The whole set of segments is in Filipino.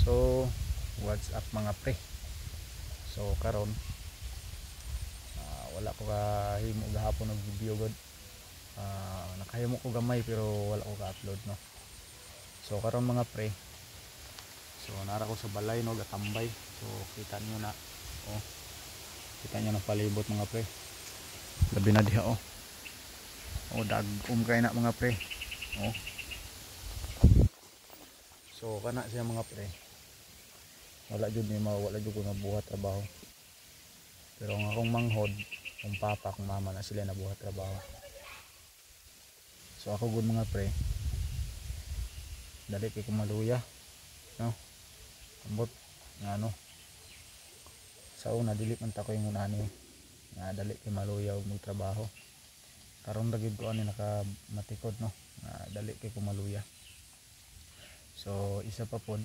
So what's up mga pre? So karon wala ko kahimo gahapon og video god. Nakahimo ko gamay pero wala ko ka-upload no. So karon mga pre, so nara ko sa balay no, gatambay. So kita niyo na, oh, kita niyo na palibot mga pre. Labi na diha oh. Oh, dagom kay na mga pre. Oh. So kana siya mga pre. Wala jud ni wala jud ko nabuhat trabaho. Pero ang akong manghod, kung papa, kung mama na sila nabuhat trabaho. So ako good mga pre, dali kay kumaluya no, ambot nga no, sa una dili man ta ko yung unani nga dali kay maluya og magtrabaho. Karon ra gid ko ani nakamatikod no, nga dali kay kumaluya. So isa pa pod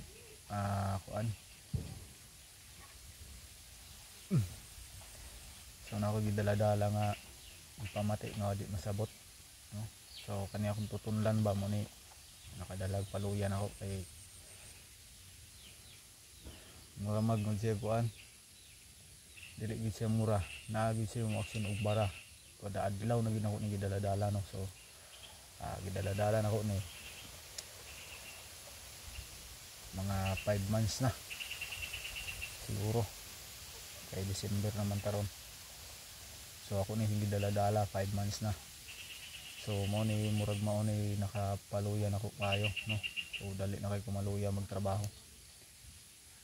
kuan, so na ako gidala-dala nga ipamati nga di masabot no. So kani akong tutunlan ba mo ni nakadalag paluyan ako kay mura magnud siya kuan, dili gid siya mura, naagid siya yung action og bara kada adlaw na gid ako ni gidala-dala no. So gidala-dala na ako ni mga 5 months na siguro, kay December naman taron. So ako ni gidala-dala 5 months na. So mo ni murag mao ni nakapaluya na ko kayo no. So dali na kay kumaluya magtrabaho.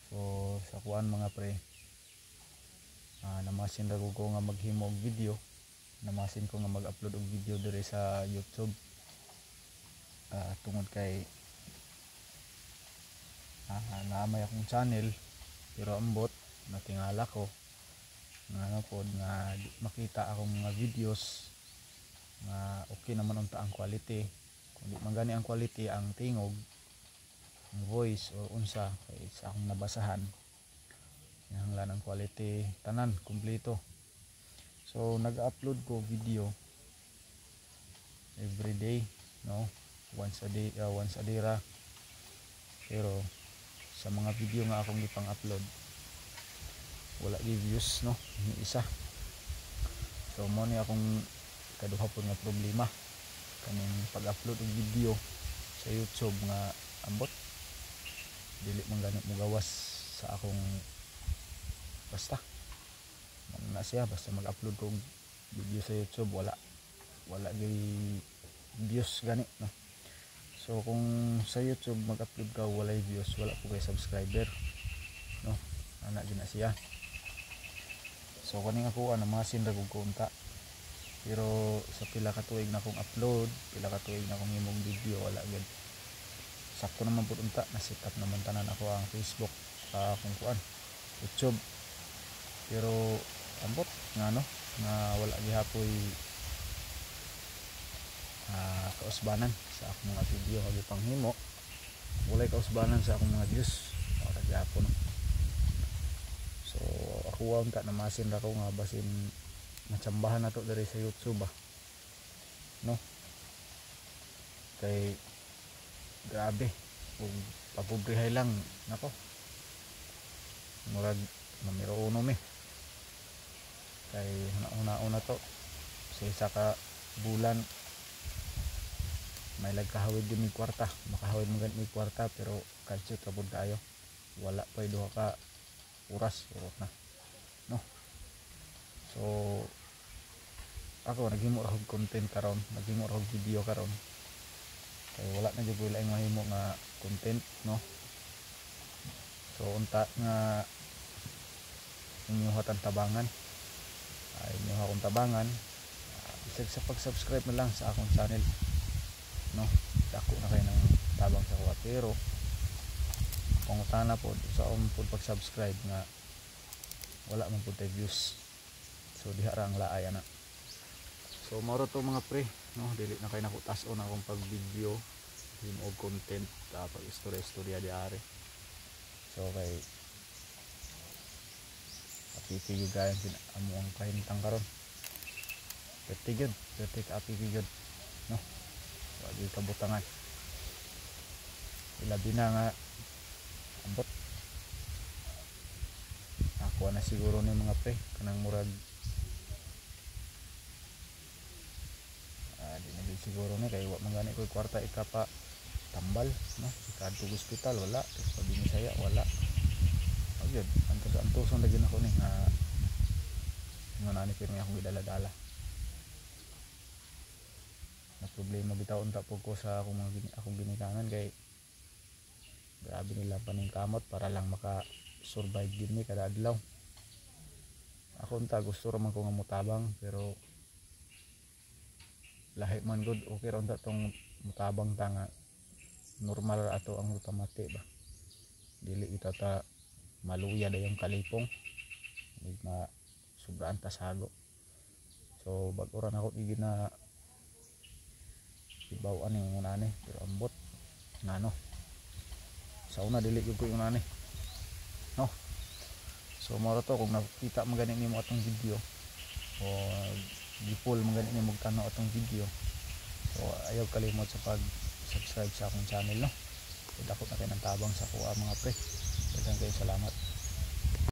So sa kuan mga pre, namasin ra ko nga maghimo og video, namasin ko nga mag-upload og video dire sa YouTube. Tungod kay naamay akong channel pero ambot natingala ko nga ano pod nga makita akong mga videos nga okay naman unta ang quality. Kung di man gani ang quality, ang tingog, ang voice o unsa kay sa akong nabasahan kinahanglan ang quality tanan kumpleto. So nag-upload ko video every day no, once a day ra. Pero sa mga video nga akong ipang upload wala gi views no, ni isa. So mo ni akong kaduha po nga problema kaning pag-upload og video sa YouTube nga ambot dili man gani mo gawas sa akong basta na siya, basta mag-upload ko video sa YouTube wala gay views gani no. So kung sa YouTube mag-upload ka walay views, wala po kay subscriber no, ana gina siya. So kaning ako masin ra ko unta, pero sa pila ka tuig na akong upload, pila ka tuig na akong himong video, wala gid. Sakto naman pud unta, na-set up naman tanan ako ang Facebook sa akong kuan YouTube. Pero ambot nga no, nga wala gihapoy kausbanan sa akong mga video nga gipanghimo, walay kausbanan sa akong mga views wala gyapon. So ako unta namasin ra ko nga basin matsambahan na to dari sa YouTube no, kay grabe kung papobrihay lang nako, murag numero 1 mi kay una to sa isa ka bulan may lagkahawid din may kwarta, makahawid mo ganit may kwarta pero kalsyo trabod kayo, wala pa duha ka oras urot na no. So ako naghimo ra og content karon, naghimo ra og video karon kay wala na jud ko laing mahimo nga content no. So unta nga inyo hatang tabangan, inyo akong tabangan, bisag sa pag-subscribe na lang sa akong channel no. Dako na kayo ng tabang sa kuha, pero pangutana po sa pod pag-subscribe nga wala man pud tay views. So diha ra ang laay ana. So maro to mga pre no, dili na kay nakutas-on akong pag-video himo og content pag istorya diari. So kay apipigyo gayon amo ang kahintang karon, pertigod apipigod no, wala kabutangan. Ilabi na nga ambot kuha na siguro ni mga pre kanang murag di na gid siguro ni kay wa man gani ko kwarta ikapa tambal no ikadto hospital wala pag Binisaya wala ayun antos lagi na ko ni nga nani pirmi akong gidala-dala na problema bitaw unta po ko sa akong akong ginikanan kay grabe nila paningkamot para lang maka survive din ni kada adlaw. Ako unta gusto ra man ko nga mutabang pero lahi man gud okay ra unta tong mutabang ta nga normal ato ang utamate ba dili ita ta maluya dayong kalipong na sobraan ta sago so bag-o ra nako igina ibaw ani nga nani pero ambot ngano sa una dili gyud ko yung nani no so moro to kung nakita mo gani nimo atong video o gipol mo gani nimo tanaw atong video so ayaw kalimot sa pag subscribe sa akong channel no. Dako na kayo ng tabang sa kuha mga pre. Daghang kayo salamat.